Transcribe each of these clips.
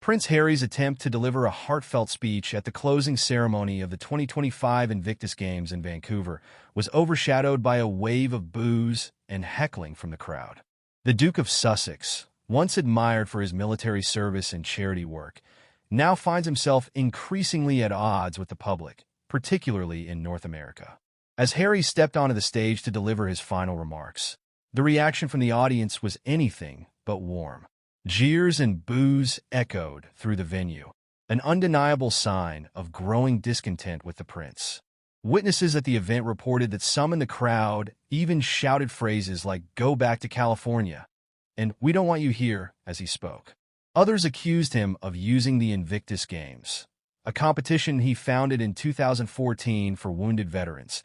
Prince Harry's attempt to deliver a heartfelt speech at the closing ceremony of the 2025 Invictus Games in Vancouver was overshadowed by a wave of boos and heckling from the crowd. The Duke of Sussex, once admired for his military service and charity work, now finds himself increasingly at odds with the public, particularly in North America. As Harry stepped onto the stage to deliver his final remarks, the reaction from the audience was anything but warm. Jeers and boos echoed through the venue, an undeniable sign of growing discontent with the prince. Witnesses at the event reported that some in the crowd even shouted phrases like "Go back to California" and "We don't want you here" as he spoke. Others accused him of using the Invictus Games, a competition he founded in 2014 for wounded veterans,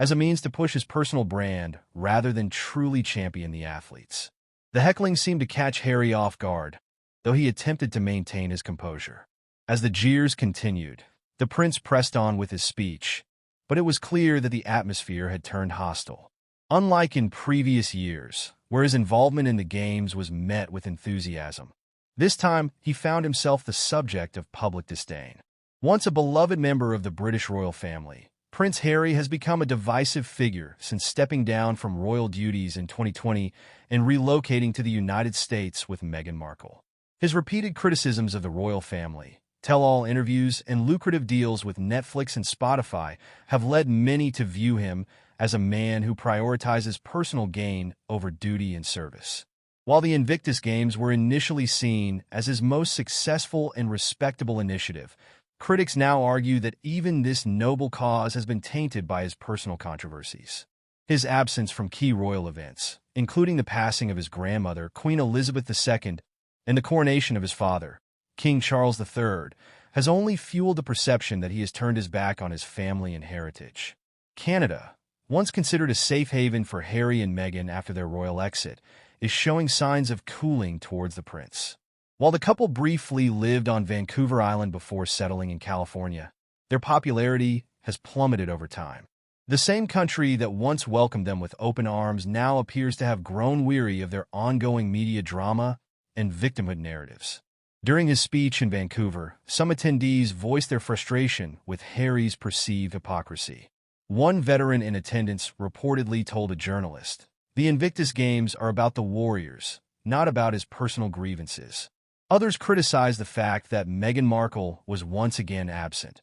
as a means to push his personal brand rather than truly champion the athletes. The heckling seemed to catch Harry off guard, though he attempted to maintain his composure. As the jeers continued, the prince pressed on with his speech, but it was clear that the atmosphere had turned hostile. Unlike in previous years, where his involvement in the games was met with enthusiasm, this time he found himself the subject of public disdain. Once a beloved member of the British royal family, Prince Harry has become a divisive figure since stepping down from royal duties in 2020 and relocating to the United States with Meghan Markle. His repeated criticisms of the royal family, tell-all interviews, and lucrative deals with Netflix and Spotify have led many to view him as a man who prioritizes personal gain over duty and service. While the Invictus Games were initially seen as his most successful and respectable initiative, critics now argue that even this noble cause has been tainted by his personal controversies. His absence from key royal events, including the passing of his grandmother, Queen Elizabeth II, and the coronation of his father, King Charles III, has only fueled the perception that he has turned his back on his family and heritage. Canada, once considered a safe haven for Harry and Meghan after their royal exit, is showing signs of cooling towards the prince. While the couple briefly lived on Vancouver Island before settling in California, their popularity has plummeted over time. The same country that once welcomed them with open arms now appears to have grown weary of their ongoing media drama and victimhood narratives. During his speech in Vancouver, some attendees voiced their frustration with Harry's perceived hypocrisy. One veteran in attendance reportedly told a journalist, "The Invictus Games are about the warriors, not about his personal grievances." Others criticized the fact that Meghan Markle was once again absent,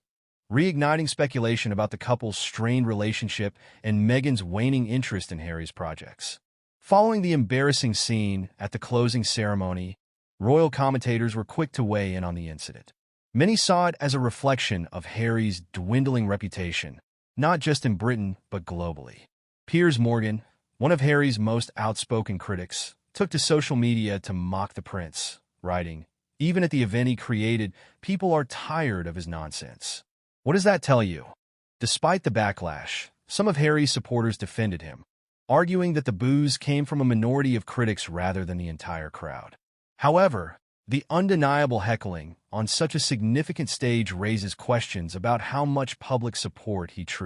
reigniting speculation about the couple's strained relationship and Meghan's waning interest in Harry's projects. Following the embarrassing scene at the closing ceremony, royal commentators were quick to weigh in on the incident. Many saw it as a reflection of Harry's dwindling reputation, not just in Britain but globally. Piers Morgan, one of Harry's most outspoken critics, took to social media to mock the prince, writing, "Even at the event he created, people are tired of his nonsense." What does that tell you? Despite the backlash, some of Harry's supporters defended him, arguing that the boos came from a minority of critics rather than the entire crowd. However, the undeniable heckling on such a significant stage raises questions about how much public support he truly